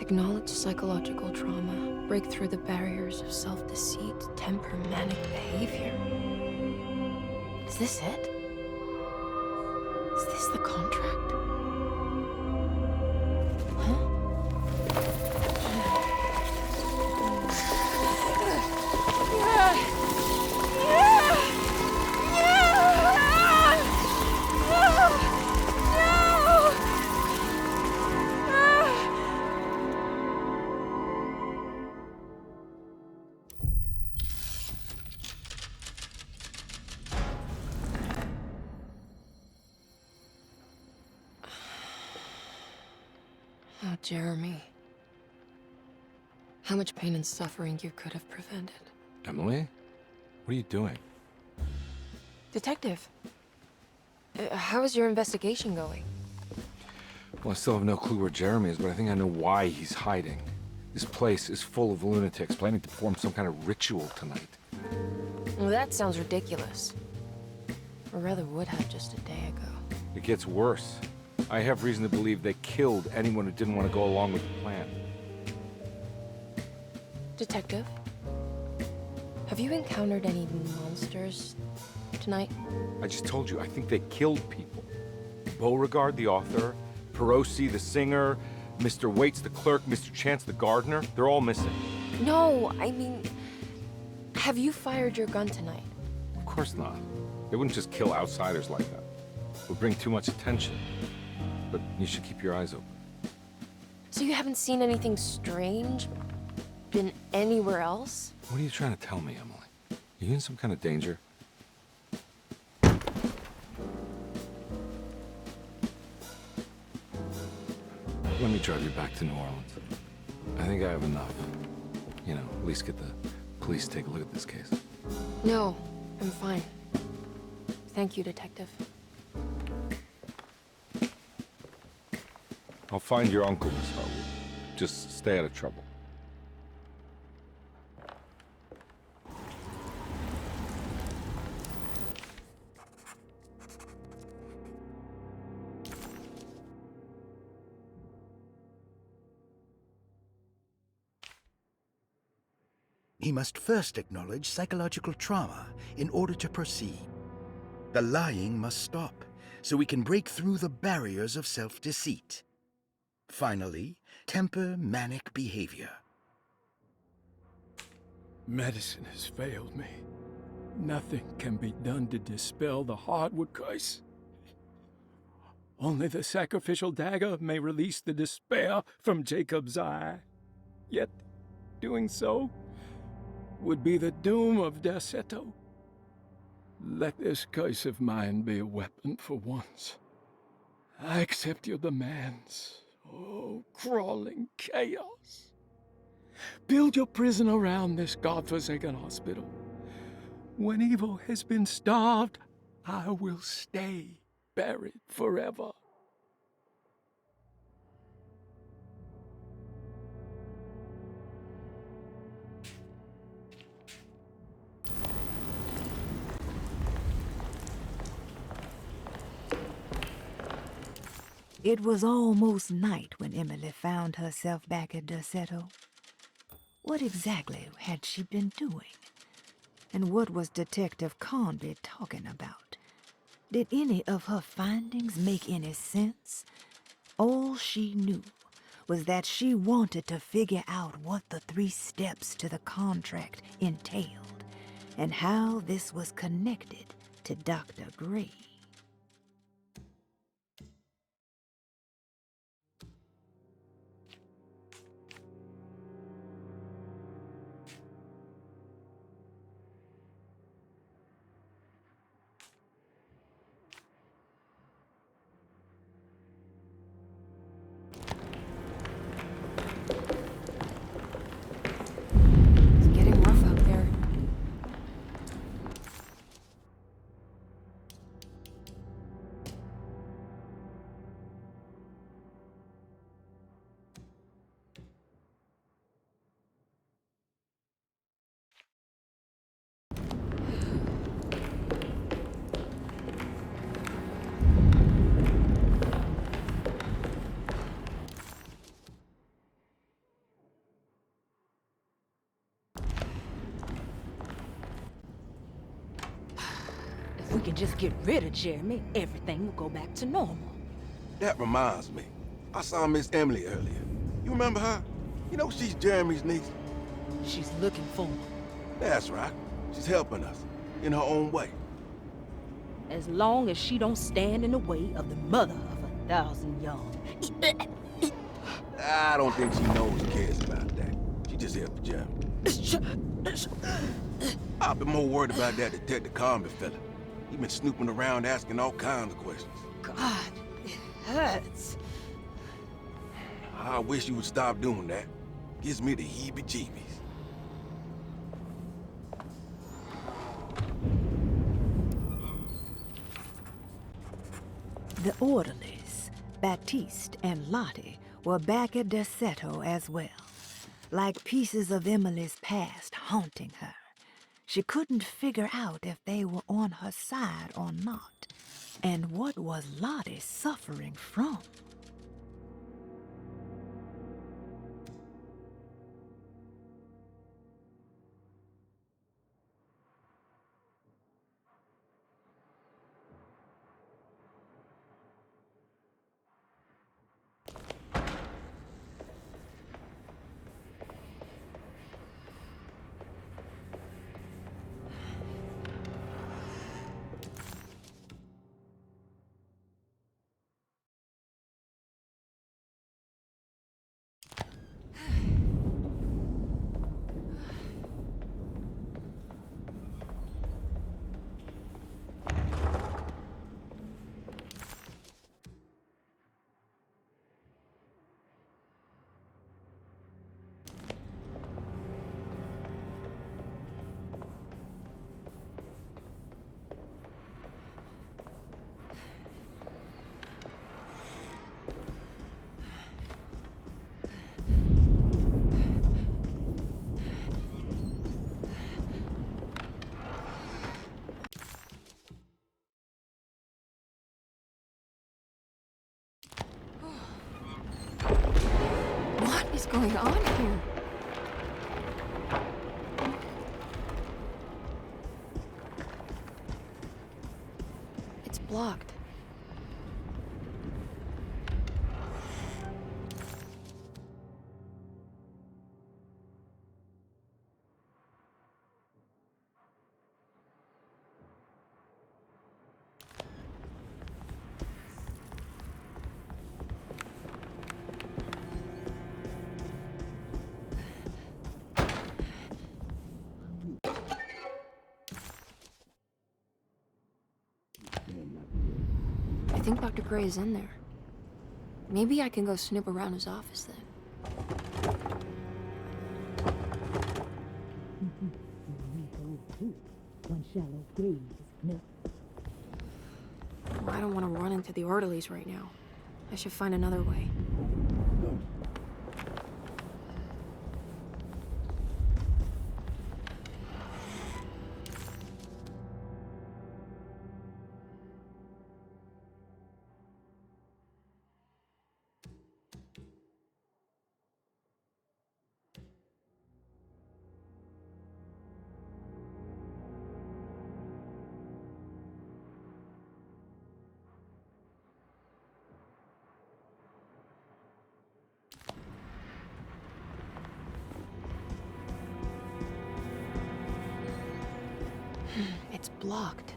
Acknowledge psychological trauma. Break through the barriers of self-deceit, temper manic behavior. Is this it? Is this the contract? Oh, Jeremy. How much pain and suffering you could have prevented. Emily? What are you doing? Detective, how is your investigation going? Well, I still have no clue where Jeremy is, but I think I know why he's hiding. This place is full of lunatics planning to perform some kind of ritual tonight. Well, that sounds ridiculous. Or rather would have just a day ago. It gets worse. I have reason to believe they killed anyone who didn't want to go along with the plan. Detective, have you encountered any monsters tonight? I just told you, I think they killed people. Beauregard, the author, Perosi, the singer, Mr. Waits, the clerk, Mr. Chance, the gardener, they're all missing. No, I mean, have you fired your gun tonight? Of course not. They wouldn't just kill outsiders like that. It would bring too much attention. But you should keep your eyes open. So you haven't seen anything strange? Been anywhere else? What are you trying to tell me, Emily? Are you in some kind of danger? Let me drive you back to New Orleans. I think I have enough. You know, at least get the police to take a look at this case. No, I'm fine. Thank you, Detective. I'll find your uncle, Miss Hartwood. Just stay out of trouble. He must first acknowledge psychological trauma in order to proceed. The lying must stop, so we can break through the barriers of self-deceit. Finally, temper manic behavior. Medicine has failed me. Nothing can be done to dispel the Hartwood curse. Only the sacrificial dagger may release the despair from Jacob's eye. Yet, doing so would be the doom of Derceto. Let this curse of mine be a weapon for once. I accept your demands. Oh, crawling chaos. Build your prison around this godforsaken hospital. When evil has been starved, I will stay buried forever. It was almost night when Emily found herself back at Derceto. What exactly had she been doing? And what was Detective Conby talking about? Did any of her findings make any sense? All she knew was that she wanted to figure out what the 3 steps to the contract entailed, and how this was connected to Dr. Gray. we can just get rid of Jeremy, everything will go back to normal. That reminds me. I saw Miss Emily earlier. You remember her? You know she's Jeremy's niece. She's looking for him. That's right. She's helping us, in her own way. As long as she don't stand in the way of the mother of 1,000 young. I don't think she knows or cares about that. She just here for Jeremy. I've been more worried about that Detective Carmen fella. He been snooping around asking all kinds of questions. God, it hurts. I wish you would stop doing that. Gives me the heebie-jeebies. The orderlies, Baptiste and Lottie, were back at Derceto as well, like pieces of Emily's past haunting her. She couldn't figure out if they were on her side or not, and what was Lottie suffering from? What is going on here? It's blocked. I think Dr. Gray is in there. Maybe I can go snoop around his office then. Well, I don't want to run into the orderlies right now. I should find another way. It's blocked.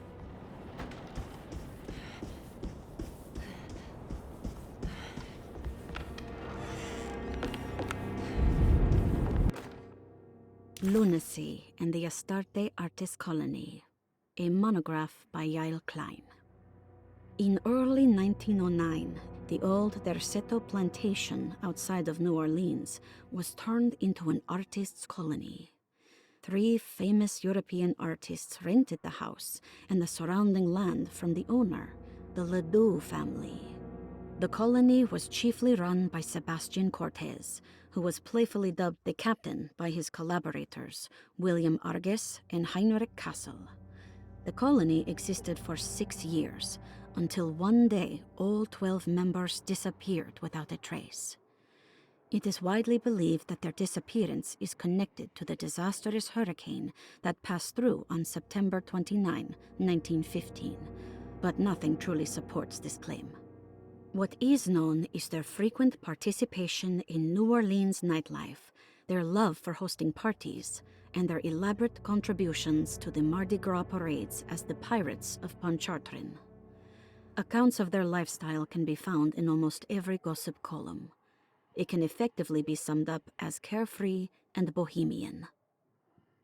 Lunacy and the Astarte Artist Colony, a monograph by Yael Klein. In early 1909, the old Derceto plantation outside of New Orleans was turned into an artist's colony. 3 famous European artists rented the house and the surrounding land from the owner, the Ledoux family. The colony was chiefly run by Sebastian Cortez, who was playfully dubbed the captain by his collaborators, William Arges and Heinrich Kassel. The colony existed for 6 years, until one day all 12 members disappeared without a trace. It is widely believed that their disappearance is connected to the disastrous hurricane that passed through on September 29, 1915, but nothing truly supports this claim. What is known is their frequent participation in New Orleans nightlife, their love for hosting parties, and their elaborate contributions to the Mardi Gras parades as the Pirates of Pontchartrain. Accounts of their lifestyle can be found in almost every gossip column. It can effectively be summed up as carefree and bohemian.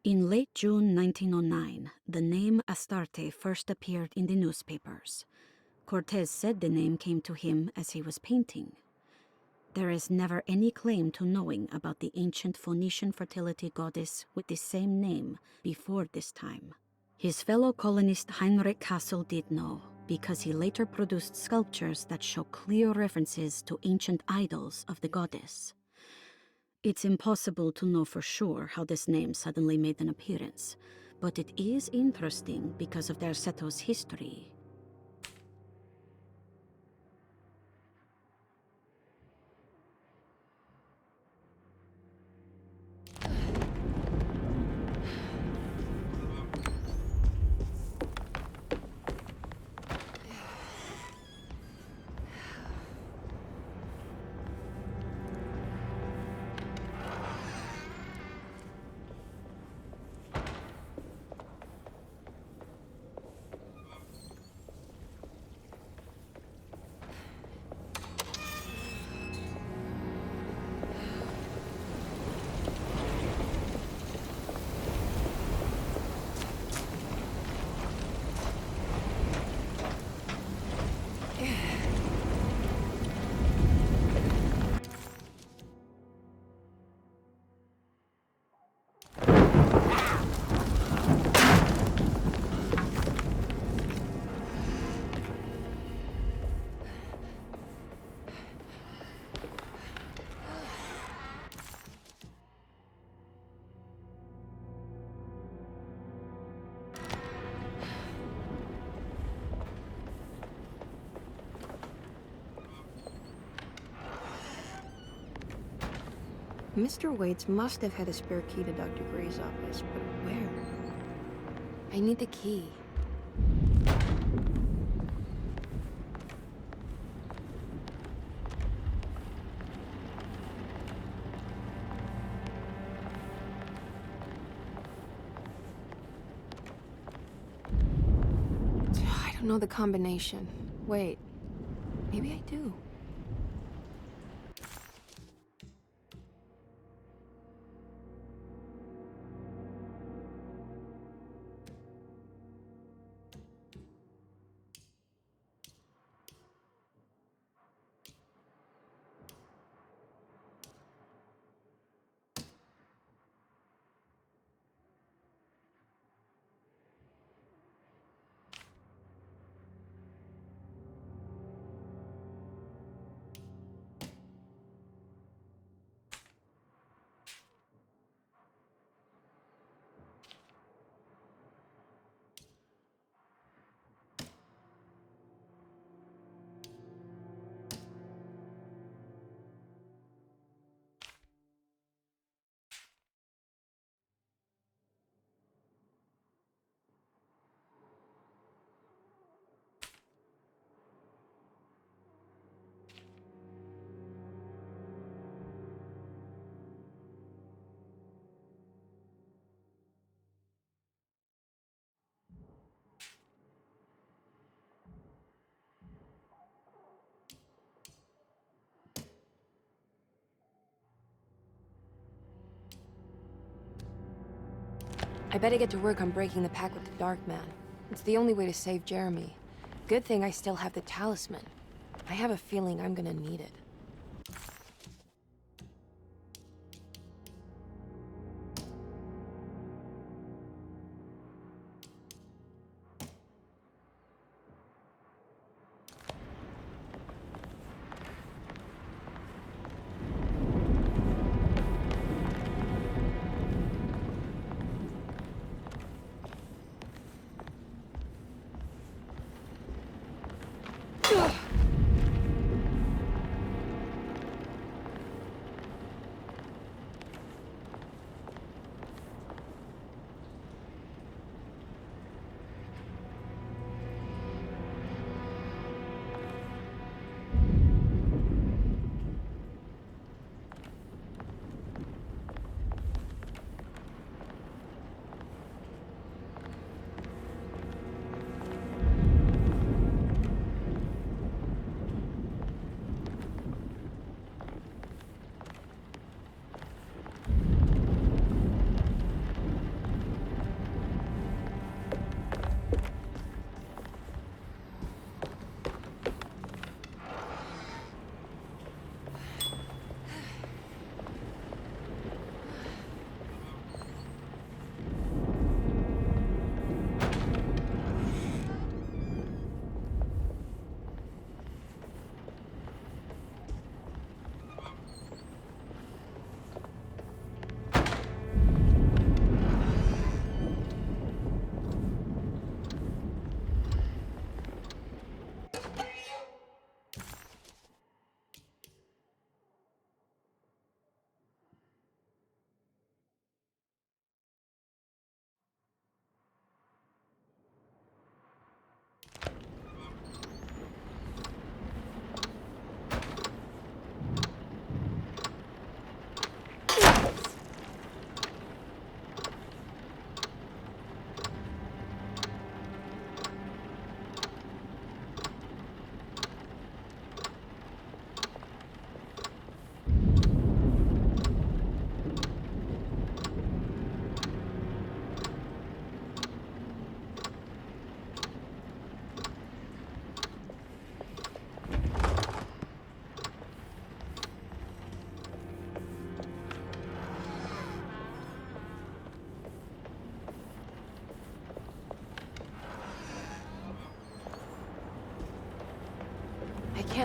In late June 1909, the name Astarte first appeared in the newspapers. Cortez said the name came to him as he was painting. There is never any claim to knowing about the ancient Phoenician fertility goddess with the same name before this time. His fellow colonist Heinrich Hassel did know, because he later produced sculptures that show clear references to ancient idols of the goddess. It's impossible to know for sure how this name suddenly made an appearance, but it is interesting because of Derceto's history. Mr. Waits must have had a spare key to Dr. Gray's office, but where? I need the key. I don't know the combination. Wait, maybe I do. I better get to work on breaking the pact with the Dark Man. It's the only way to save Jeremy. Good thing I still have the talisman. I have a feeling I'm gonna need it.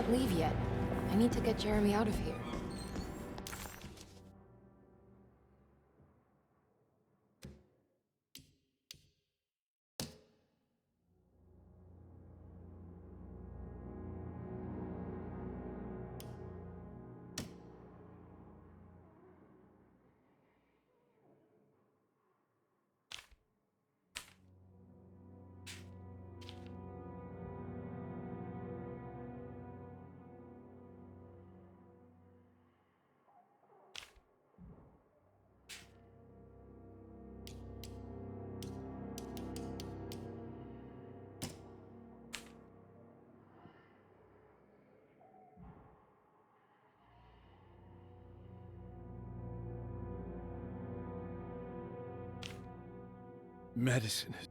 can't leave yet. I need to get Jeremy out of here. Medicine is...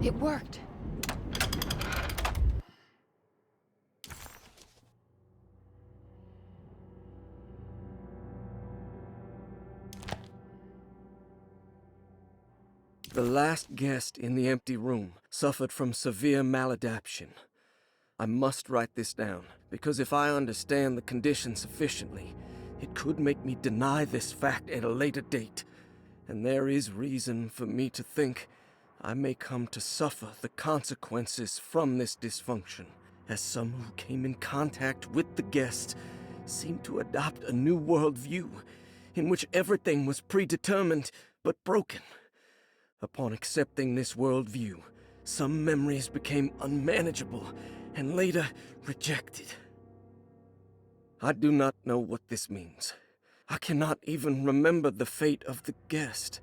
It worked. The last guest in the empty room suffered from severe maladaptation. I must write this down, because if I understand the condition sufficiently, it could make me deny this fact at a later date, and there is reason for me to think I may come to suffer the consequences from this dysfunction, as some who came in contact with the guest seemed to adopt a new worldview in which everything was predetermined but broken. Upon accepting this worldview, some memories became unmanageable and later rejected. I do not know what this means. I cannot even remember the fate of the guest.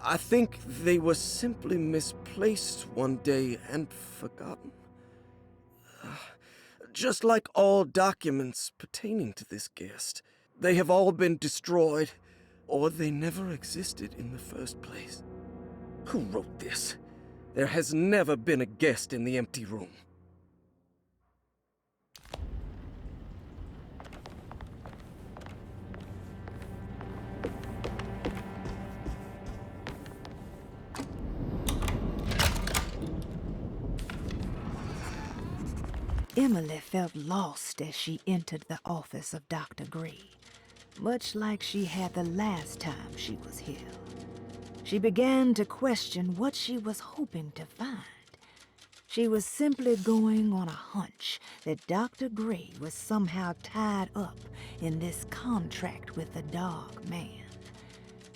I think they were simply misplaced one day and forgotten. Just like all documents pertaining to this guest, they have all been destroyed, or they never existed in the first place. Who wrote this? There has never been a guest in the empty room. Emily felt lost as she entered the office of Dr. Gray, much like she had the last time she was here. She began to question what she was hoping to find. She was simply going on a hunch that Dr. Gray was somehow tied up in this contract with the Dark Man.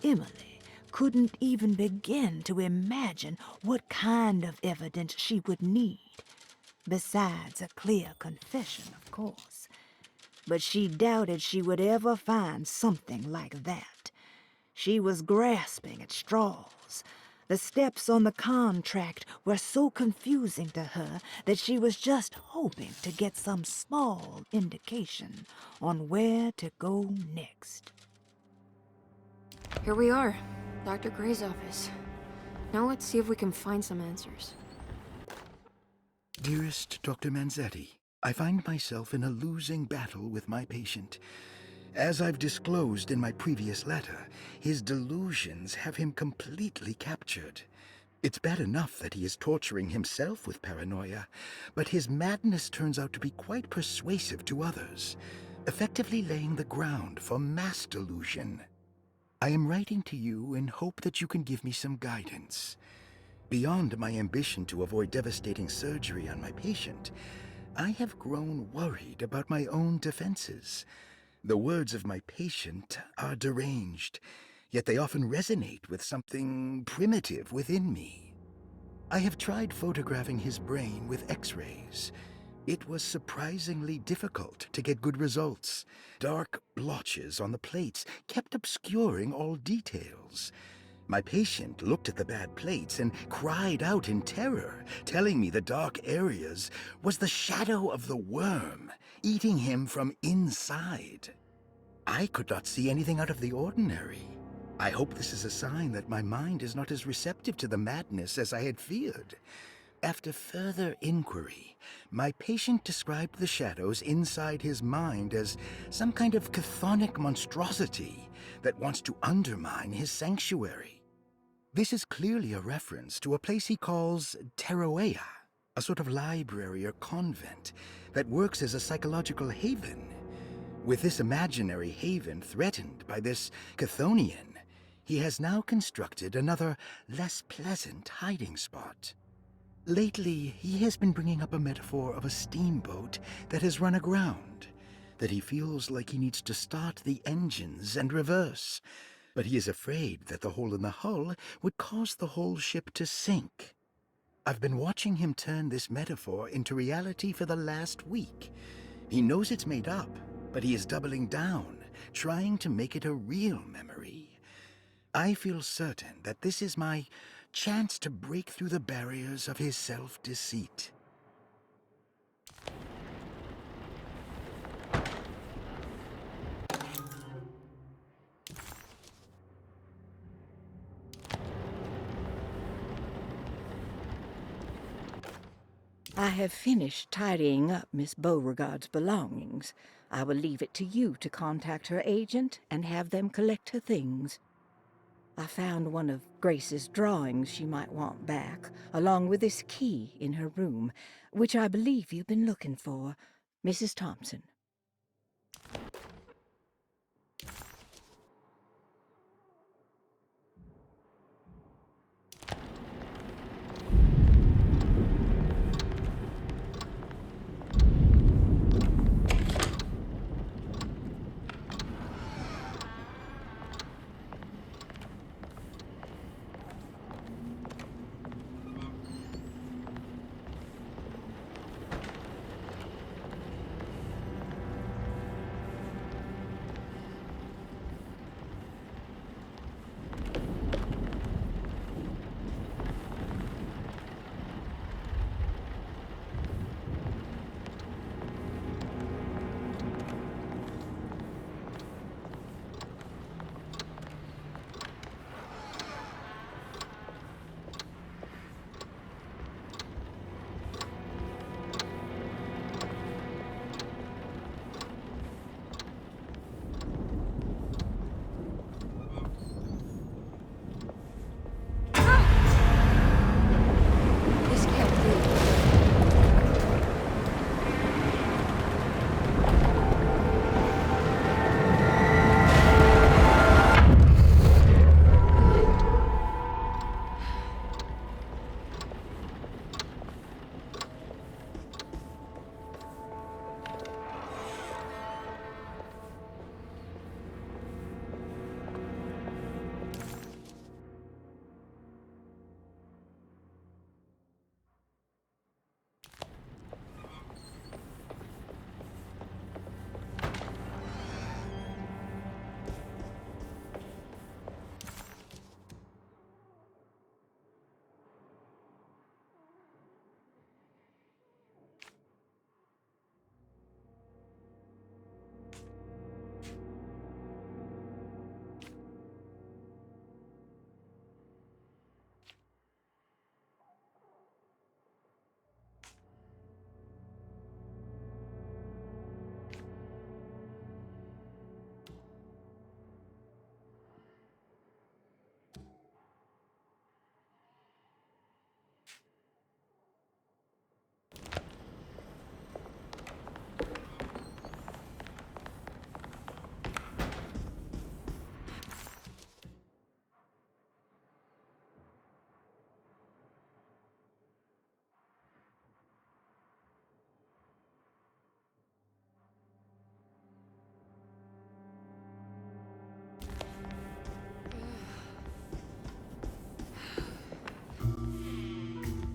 Emily couldn't even begin to imagine what kind of evidence she would need, besides a clear confession, of course. But she doubted she would ever find something like that. She was grasping at straws. The steps on the contract were so confusing to her that she was just hoping to get some small indication on where to go next. Here we are, Dr. Gray's office. Now let's see if we can find some answers. Dearest Dr. Manzetti, I find myself in a losing battle with my patient. As I've disclosed in my previous letter, his delusions have him completely captured. It's bad enough that he is torturing himself with paranoia, but his madness turns out to be quite persuasive to others, effectively laying the ground for mass delusion. I am writing to you in hope that you can give me some guidance. Beyond my ambition to avoid devastating surgery on my patient, I have grown worried about my own defenses. The words of my patient are deranged, yet they often resonate with something primitive within me. I have tried photographing his brain with X-rays. It was surprisingly difficult to get good results. Dark blotches on the plates kept obscuring all details. My patient looked at the bad plates and cried out in terror, telling me the dark areas was the shadow of the worm, eating him from inside. I could not see anything out of the ordinary. I hope this is a sign that my mind is not as receptive to the madness as I had feared. After further inquiry, my patient described the shadows inside his mind as some kind of chthonic monstrosity that wants to undermine his sanctuary. This is clearly a reference to a place he calls Teroea, a sort of library or convent that works as a psychological haven. With this imaginary haven threatened by this Chthonian, he has now constructed another, less pleasant hiding spot. Lately, he has been bringing up a metaphor of a steamboat that has run aground, that he feels like he needs to start the engines and reverse, but he is afraid that the hole in the hull would cause the whole ship to sink. I've been watching him turn this metaphor into reality for the last week. He knows it's made up, but he is doubling down, trying to make it a real memory. I feel certain that this is my chance to break through the barriers of his self-deceit. I have finished tidying up Miss Beauregard's belongings. I will leave it to you to contact her agent and have them collect her things. I found one of Grace's drawings she might want back, along with this key in her room, which I believe you've been looking for, Mrs. Thompson.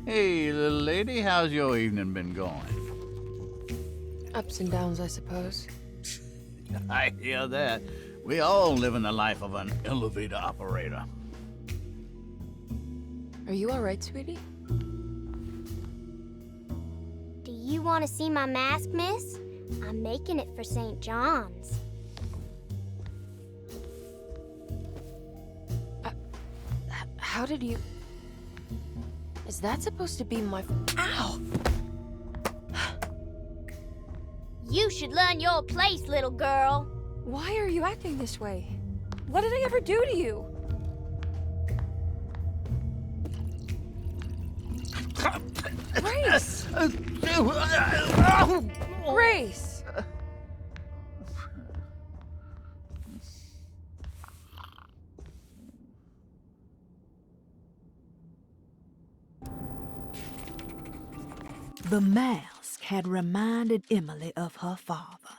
Hey, little lady, how's your evening been going? Ups and downs, I suppose. I hear that. We all live in the life of an elevator operator. Are you all right, sweetie? Do you want to see my mask, miss? I'm making it for St. John's. How did you... Is that supposed to be my... Ow! You should learn your place, little girl. Why are you acting this way? What did I ever do to you? Grace! Grace! The mask had reminded Emily of her father.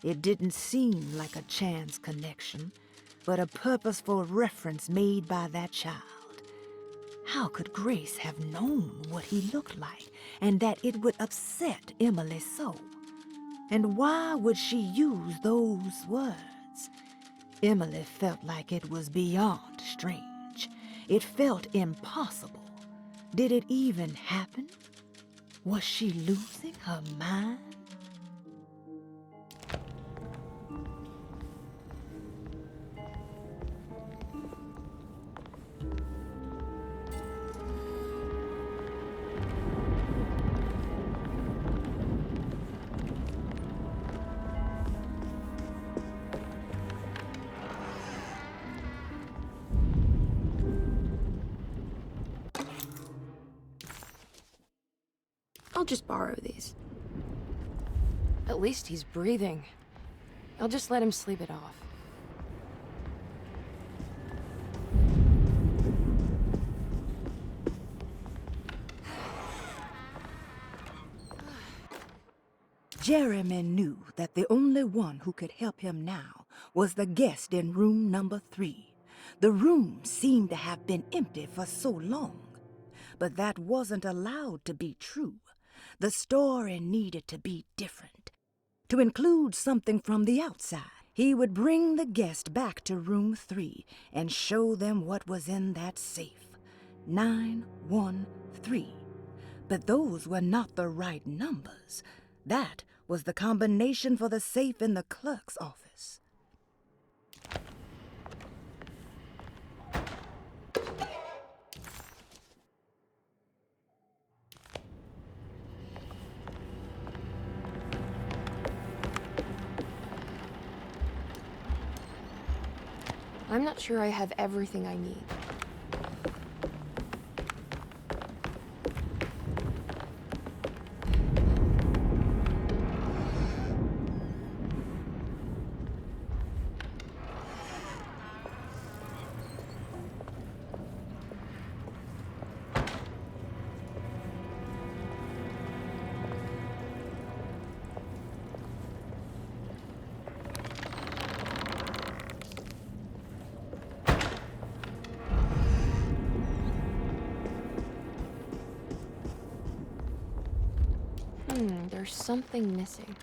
It didn't seem like a chance connection, but a purposeful reference made by that child. How could Grace have known what he looked like, and that it would upset Emily so? And why would she use those words? Emily felt like it was beyond strange. It felt impossible. Did it even happen? Was she losing her mind? I'll just borrow these. At least he's breathing. I'll just let him sleep it off. Jeremy knew that the only one who could help him now was the guest in room number 3. The room seemed to have been empty for so long. But that wasn't allowed to be true. The story needed to be different, to include something from the outside. He would bring the guest back to room 3 and show them what was in that safe. 913. But those were not the right numbers. That was the combination for the safe in the clerk's office. I'm not sure I have everything I need. There's something missing.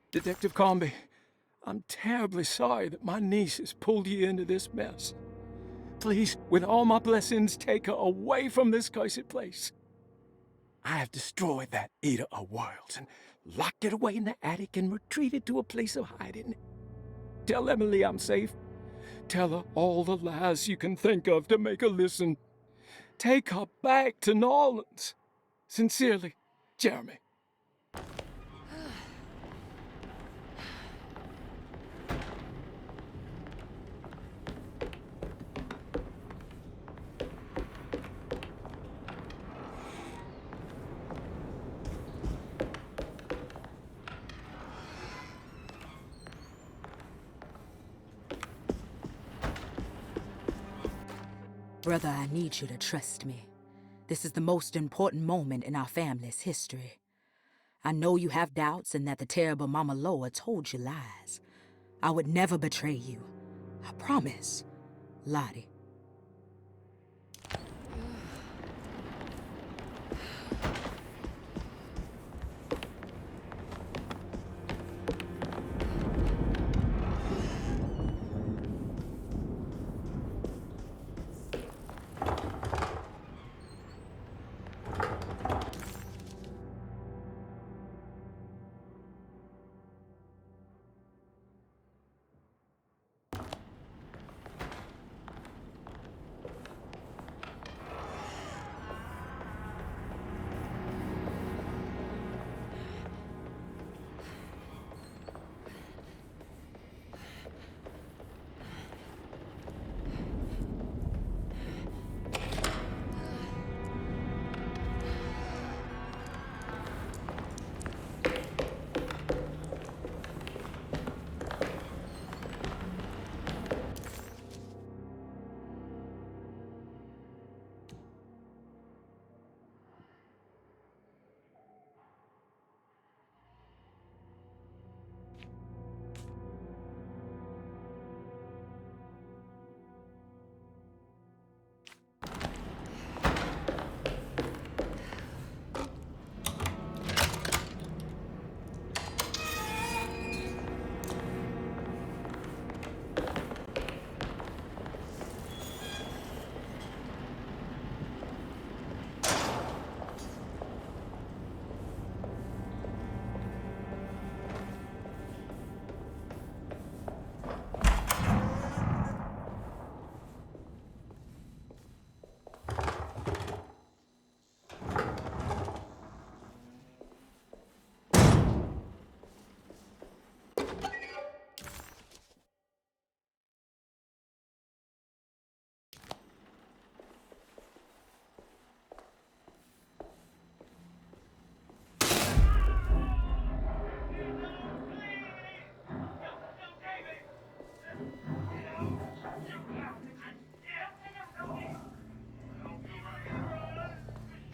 Detective Comby, I'm terribly sorry that my niece has pulled you into this mess. Please, with all my blessings, take her away from this cursed place. I have destroyed that Eater of Worlds and locked it away in the attic and retreated to a place of hiding. Tell Emily I'm safe. Tell her all the lies you can think of to make her listen. Take her back to New Orleans. Sincerely, Jeremy. Brother, I need you to trust me. This is the most important moment in our family's history. I know you have doubts and that the terrible Mama Loa told you lies. I would never betray you. I promise. Lottie.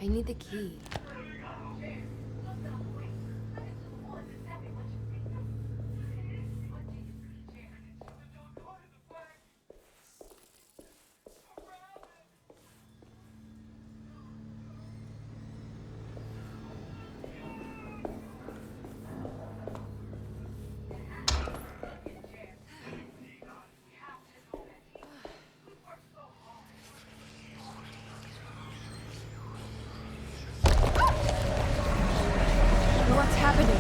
I need the key. What's happening?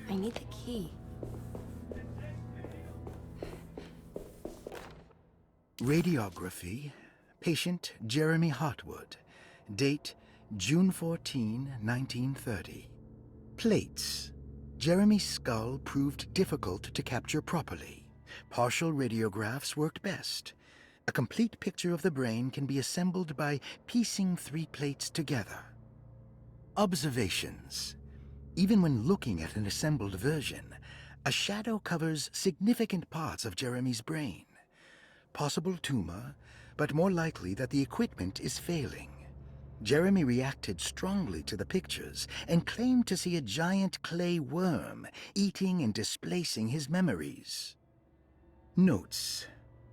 I need the key. Radiography. Patient Jeremy Hartwood. Date June 14, 1930. Plates. Jeremy's skull proved difficult to capture properly. Partial radiographs worked best. A complete picture of the brain can be assembled by piecing 3 plates together. Observations. Even when looking at an assembled version, a shadow covers significant parts of Jeremy's brain. Possible tumor, but more likely that the equipment is failing. Jeremy reacted strongly to the pictures and claimed to see a giant clay worm eating and displacing his memories. Notes.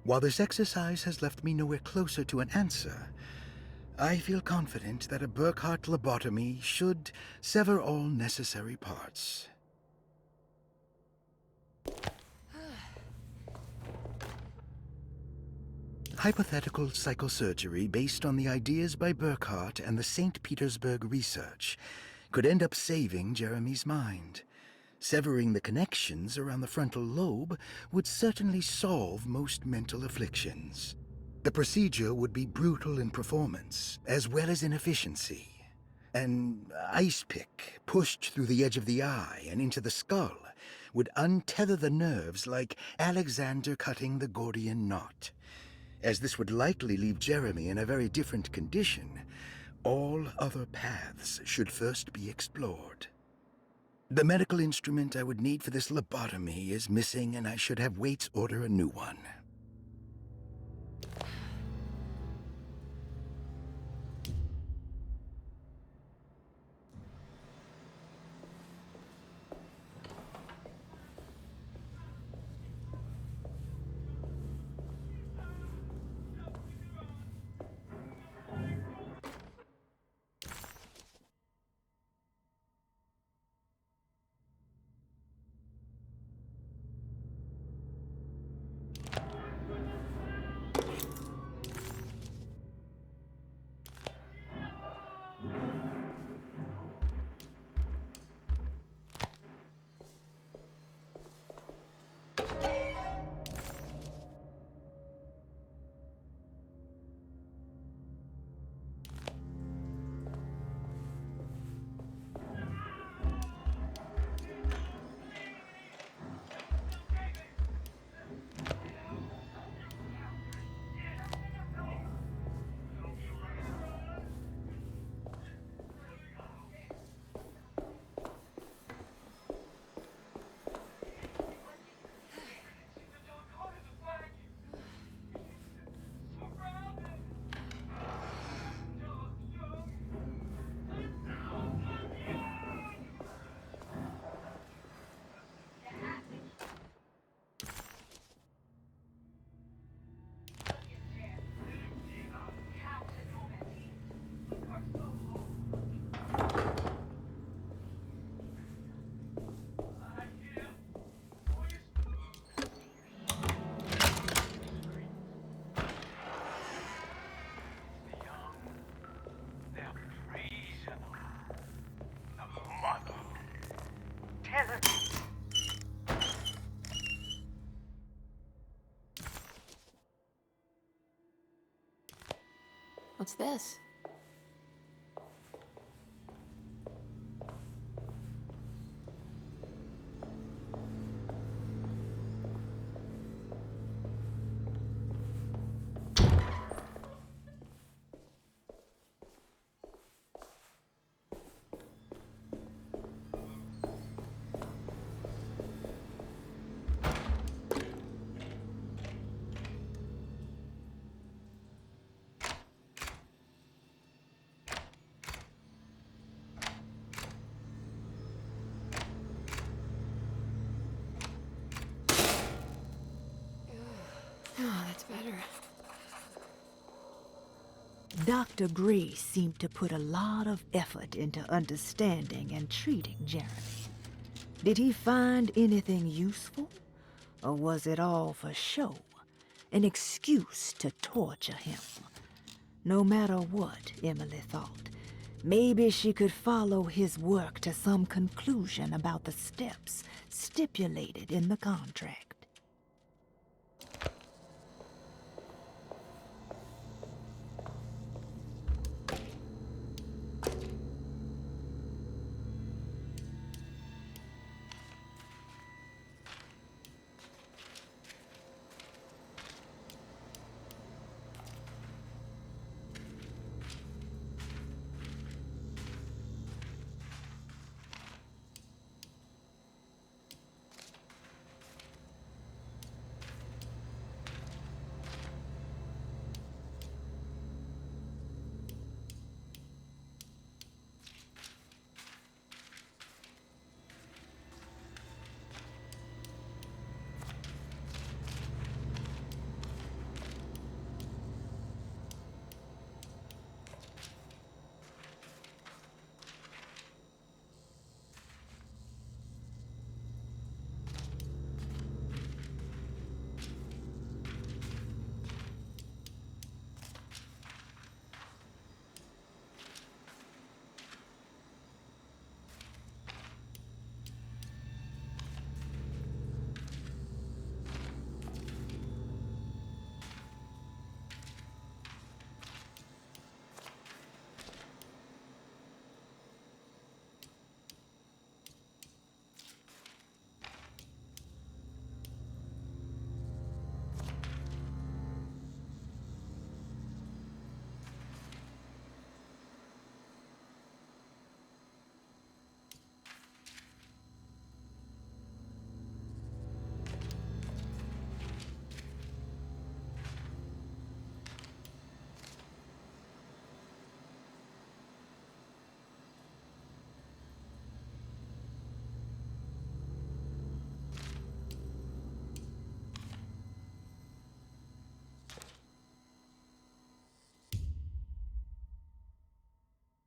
While this exercise has left me nowhere closer to an answer, I feel confident that a Burkhart lobotomy should sever all necessary parts. Hypothetical psychosurgery based on the ideas by Burkhart and the St. Petersburg research could end up saving Jeremy's mind. Severing the connections around the frontal lobe would certainly solve most mental afflictions. The procedure would be brutal in performance, as well as in efficiency. An ice pick pushed through the edge of the eye and into the skull would untether the nerves like Alexander cutting the Gordian knot. As this would likely leave Jeremy in a very different condition, all other paths should first be explored. The medical instrument I would need for this lobotomy is missing, and I should have Waits order a new one. What's this? Oh, that's better. Dr. Gray seemed to put a lot of effort into understanding and treating Jeremy. Did he find anything useful? Or was it all for show? An excuse to torture him? No matter what, Emily thought, maybe she could follow his work to some conclusion about the steps stipulated in the contract.